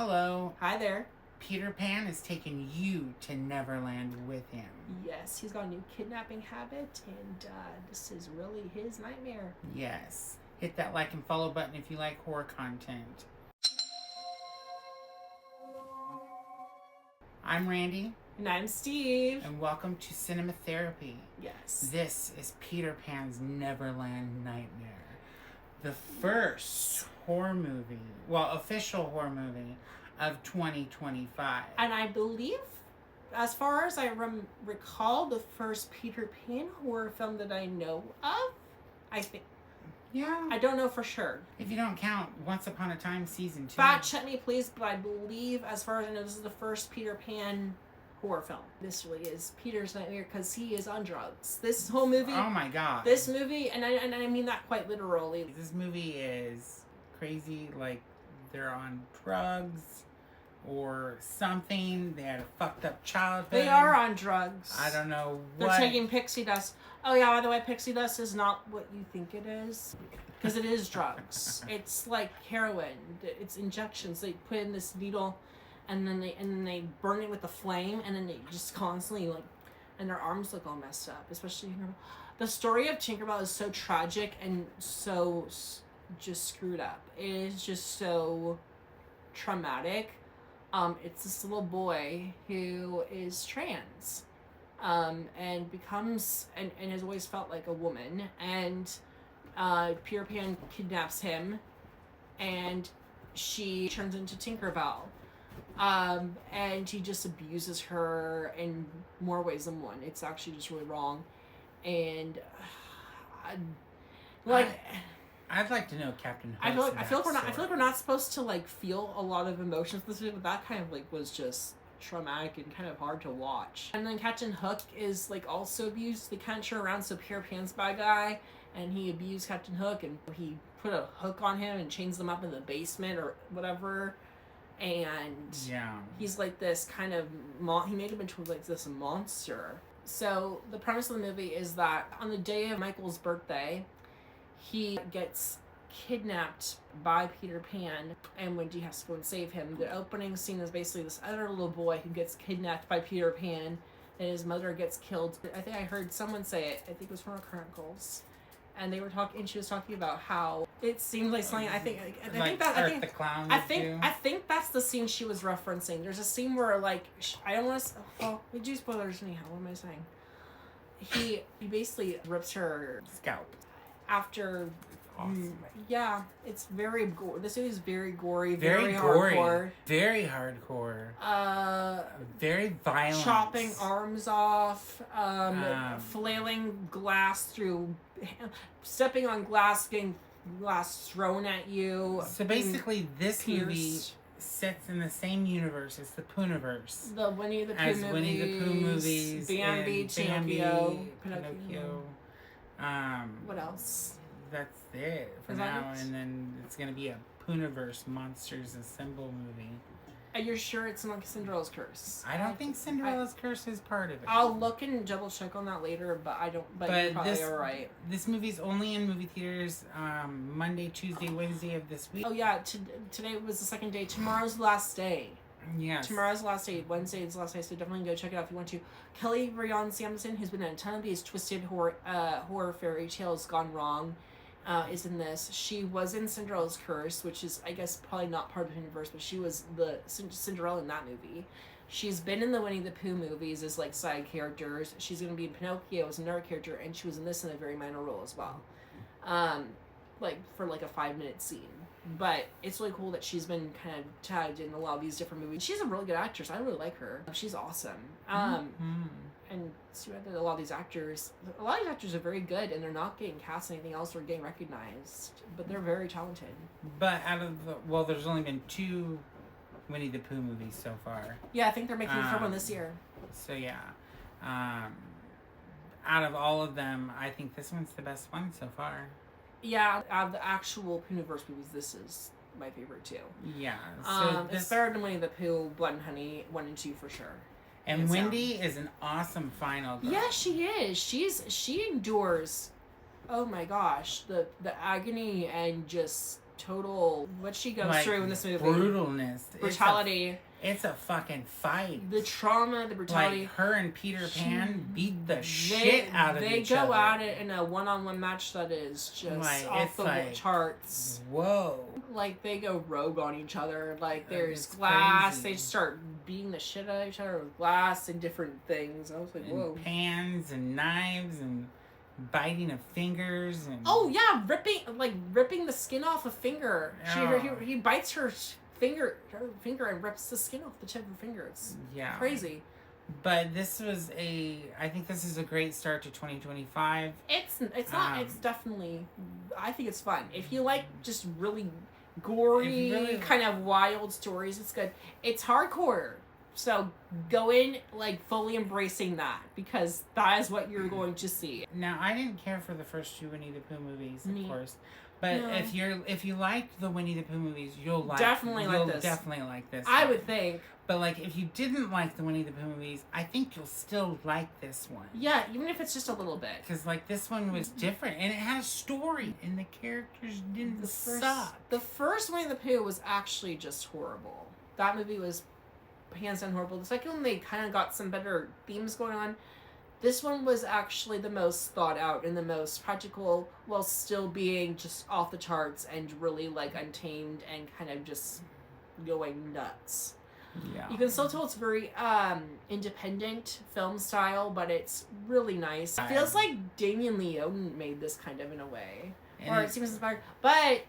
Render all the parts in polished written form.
Hello. Hi there. Peter Pan is taking you to Neverland with him. Yes, he's got a new kidnapping habit, and this is really his nightmare. Yes. Hit that like and follow button if you like horror content. I'm Randy. And I'm Steve. And welcome to Cinema Therapy. Yes. This is Peter Pan's Neverland Nightmare. The first horror movie, official horror movie of 2025. And I believe, as far as I recall, the first Peter Pan horror film that I know of. I think. Yeah. I don't know for sure. If you don't count Once Upon a Time Season 2. Fact check me, please, but I believe, as far as I know, this is the first Peter Pan horror film. This really is Peter's nightmare because he is on drugs. This whole movie. Oh my god. This movie, and I mean that quite literally. This movie is crazy. Like they're on drugs or something. They had a fucked up childhood. They are on drugs. I don't know what. They're taking pixie dust. Oh yeah, by the way, pixie dust is not what you think it is. Because it is drugs. It's like heroin. It's injections. They put in this needle and then they burn it with the flame, and then they just constantly and their arms look all messed up. Especially, the story of Tinkerbell is so tragic and so just screwed up. It is just so traumatic. It's this little boy who is trans, and becomes and has always felt like a woman, and Peter Pan kidnaps him, and she turns into Tinkerbell. And he just abuses her in more ways than one. It's actually just really wrong. And I'd like to know Captain Hook's I feel like we're not supposed to feel a lot of emotions this week, but that kind of was just traumatic and kind of hard to watch. And then Captain Hook is also abused. They kind of turn around, so Peter Pan's bad guy, and he abused Captain Hook, and he put a hook on him and chains them up in the basement or whatever. And yeah, he's this kind of he made him into this monster. So the premise of the movie is that on the day of Michael's birthday, he gets kidnapped by Peter Pan, and Wendy has to go and save him. The opening scene is basically this other little boy who gets kidnapped by Peter Pan, and his mother gets killed. I think I heard someone say it. I think it was from our Chronicles. And they were talking, and she was talking about how it seemed like something. I think that's the scene she was referencing. There's a scene where I don't want to. Well, we do spoilers anyhow. What am I saying? He basically rips her scalp after. Awesome. Yeah, it's very gory. This movie is very gory, very gory, hardcore. Very hardcore. Very violent. Chopping arms off, flailing glass through, stepping on glass, getting glass thrown at you. So basically, this movie sits in the same universe as the Pooniverse. The Winnie the Pooh movies, Bambi, Pinocchio. What else? That's it for now, and then it's gonna be a Pooniverse Monsters Assemble movie. And you're sure it's not Cinderella's Curse? I don't think Cinderella's Curse is part of it. I'll look and double check on that later, but I don't. But you're probably right. This movie's only in movie theaters Monday, Tuesday, Wednesday of this week. Oh yeah, today was the second day. Tomorrow's the last day. Yes. Tomorrow's the last day. Wednesday is the last day, so definitely go check it out if you want to. Kelly Rayon Sampson, who's been in a ton of these twisted horror fairy tales gone wrong, is in this. She was in Cinderella's Curse, which is, I guess, probably not part of the universe, but she was the Cinderella in that movie. She's been in the Winnie the Pooh movies as side characters. She's going to be in Pinocchio as another character, and she was in this in a very minor role as well. For a 5-minute scene. But it's really cool that she's been kind of tagged in a lot of these different movies. She's a really good actress. I really like her. She's awesome. And so a lot of these actors are very good, and they're not getting cast in anything else or getting recognized, but they're very talented. But there's only been 2 Winnie the Pooh movies so far. Yeah, I think they're making a third one this year. So yeah, out of all of them, I think this one's the best one so far. Yeah, out of the actual Pooniverse movies, this is my favorite too. Yeah, so it's better than Winnie the Pooh, Blood and Honey 1 and 2 for sure. And Wendy is an awesome final girl. Yeah, she is. She endures, oh my gosh, the agony and just total what she goes like, through in this movie. brutalness. Brutality. It's a fucking fight. The trauma, the brutality. Like, her and Peter Pan beat the shit out of each other. They go at it in a one-on-one match that is just like, off the charts. Whoa. Like, they go rogue on each other. Like, there's glass. Crazy. They start beating the shit out of each other with glass and different things. I was like, and whoa. Pans and knives and biting of fingers. And oh, yeah. Ripping the skin off a finger. He bites her finger and rips the skin off the tip of her finger. It's crazy. But this was I think this is a great start to 2025. It's not. It's definitely. I think it's fun. If you like just really gory, kind of wild stories, it's good. It's hardcore, so go in like fully embracing that because that is what you're going to see. Now, I didn't care for the first two Winnie the Pooh movies, of course. But if you like the Winnie the Pooh movies, you'll definitely like this. I would think. But like, if you didn't like the Winnie the Pooh movies, I think you'll still like this one. Yeah, even if it's just a little bit. Because like this one was different, and it had a story, and the characters didn't suck. The first Winnie the Pooh was actually just horrible. That movie was hands down horrible. The second one, they kind of got some better themes going on. This one was actually the most thought out and the most practical, while still being just off the charts and really like untamed and kind of just going nuts. Yeah. You can still tell it's very independent film style, but it's really nice. It feels like Damien Leone made this kind of in a way. Or it seems inspired. But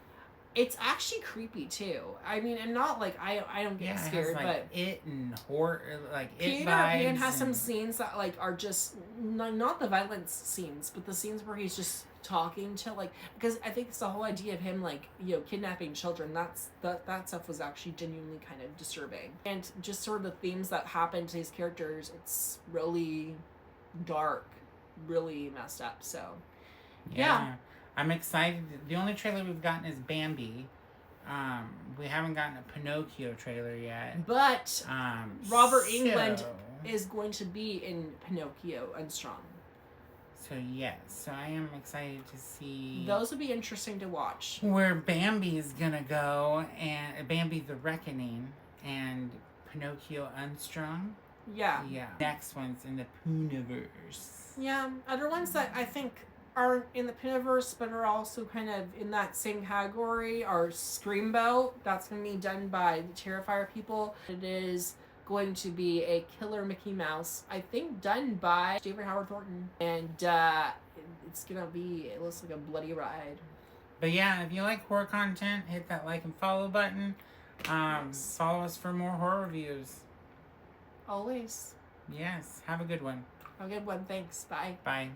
it's actually creepy too. I mean, and not like I don't get scared, but it and horror, like Peter Pan has some scenes that like are just not the violence scenes, but the scenes where he's just talking to like, because I think it's the whole idea of him like, you know, kidnapping children. That stuff was actually genuinely kind of disturbing, and just sort of the themes that happen to these characters. It's really dark, really messed up. So yeah. I'm excited. The only trailer we've gotten is Bambi. We haven't gotten a Pinocchio trailer yet. But Robert Englund is going to be in Pinocchio Unstrung. So yes, so I am excited to see. Those would be interesting to watch. Where Bambi is gonna go, and Bambi the Reckoning, and Pinocchio Unstrung. Yeah. Yeah. Next one's in the Pooniverse. Yeah. Other ones that I think aren't in the Piniverse but are also kind of in that same category are Screamboat. That's going to be done by the Terrifier people. It is going to be a killer Mickey Mouse, I think done by David Howard Thornton. And it's going to be, it looks like a bloody ride. But yeah, if you like horror content, hit that like and follow button. Follow us for more horror reviews. Always. Yes, have a good one. Have a good one. Thanks. Bye. Bye.